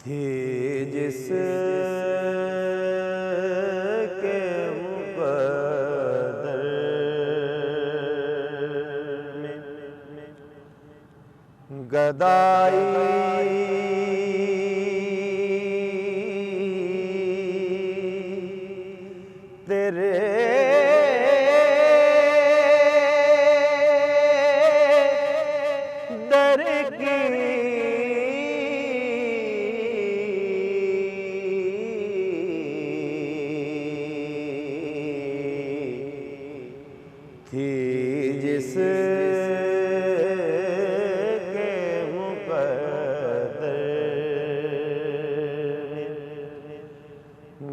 थी जिसके मुक़द्दर में गदाई तेरे दर की थी जिसके मुक़द्दर में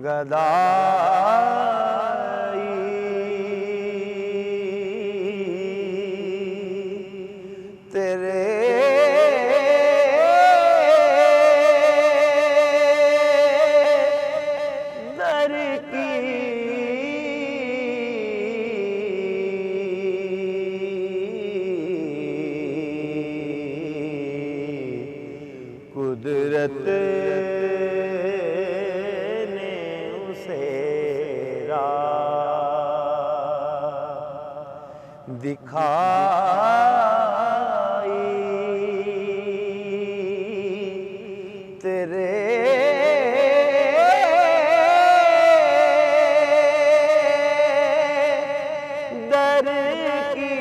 गदाई तेरे दर की कुदरत ने उसे राह दिखाई तेरे दर की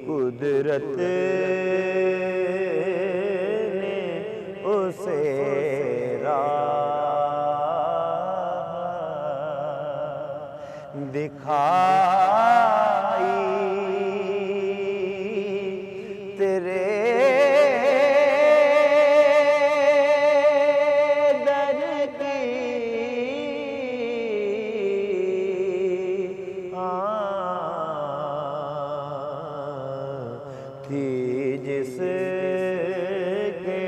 कुदरत ने उसे राह दिखाई तेरे दर की थी जिसके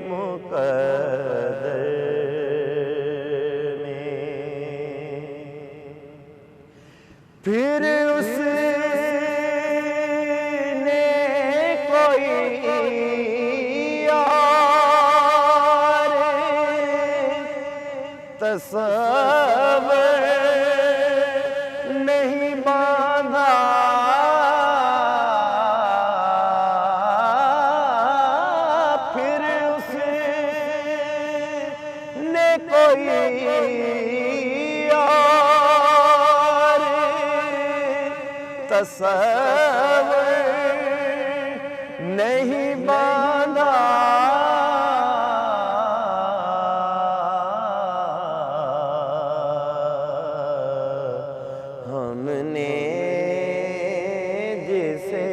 मुक़द्दर में फिर उसने कोई और तस्वर नहीं बांधा कोई और तस्वर नहीं बांधा हमने जिसे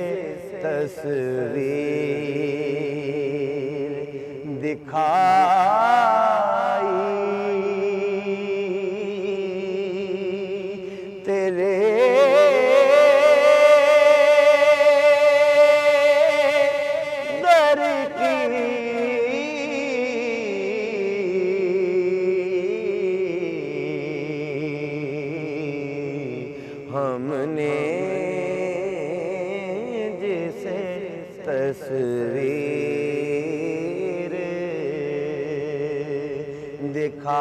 तस्वीर दिखाई तेरे दर की हमने जिसे तस्वीर दिखाई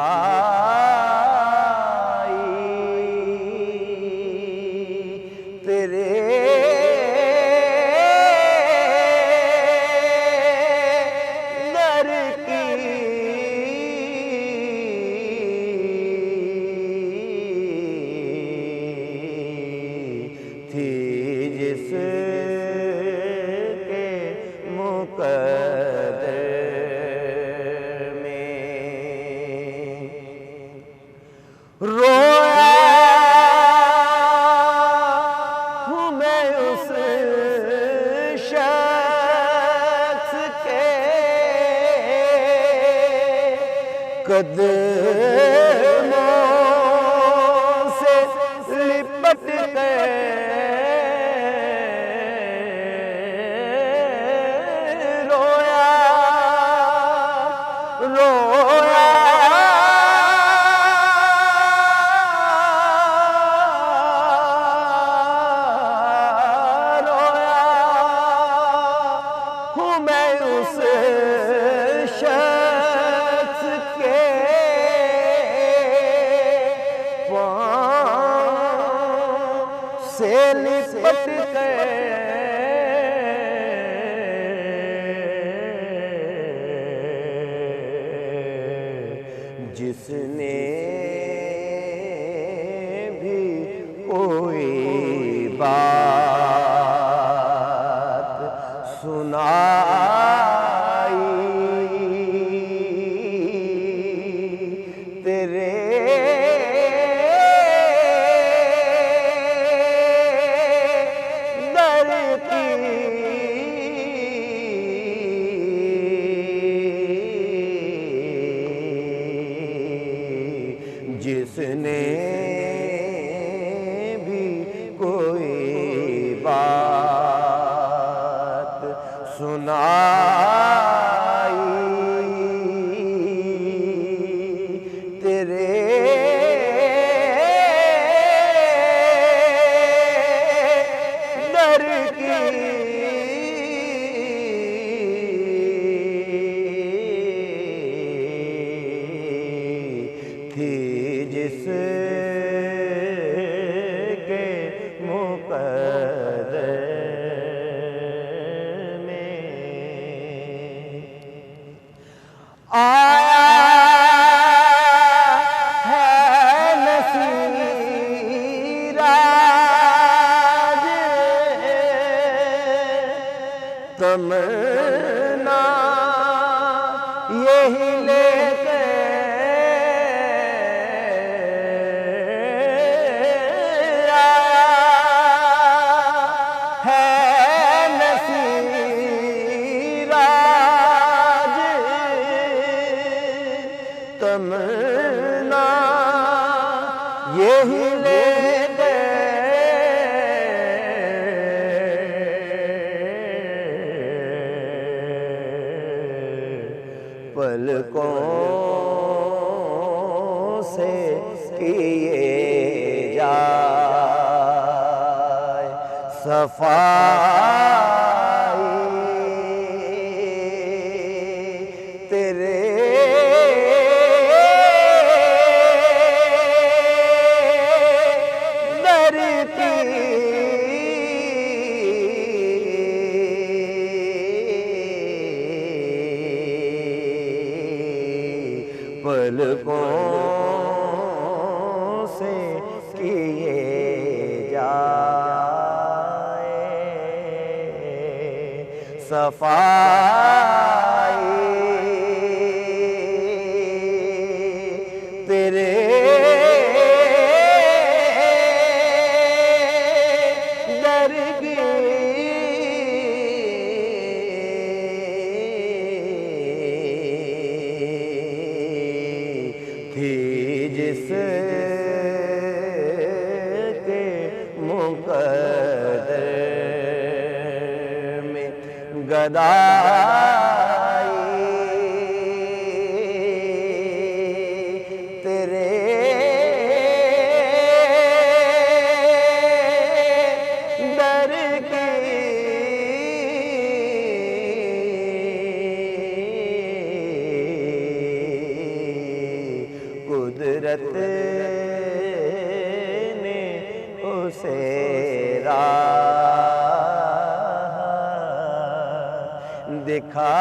तेरे दर की थी जिसके मुक़द्दर में रोया हूँ मैं उस शख्स के कदमों से लिपट के जिसने भी कोई बात सुनाई तेरे दर की, जिसने भी कोई बात सुनाई तेरे दर की, थी जिसके मुक़द्दर में आया है नसीराज तमन्ना यही लेके तमन्ना यही ले पलकों से किए जाए सफाई तेरे पलकों से किए जाए सफाई तेरे दर की, थी जिसके मुक़द्दर में गदाई तेरे दर की, कुदरत ने उसे राह दिखा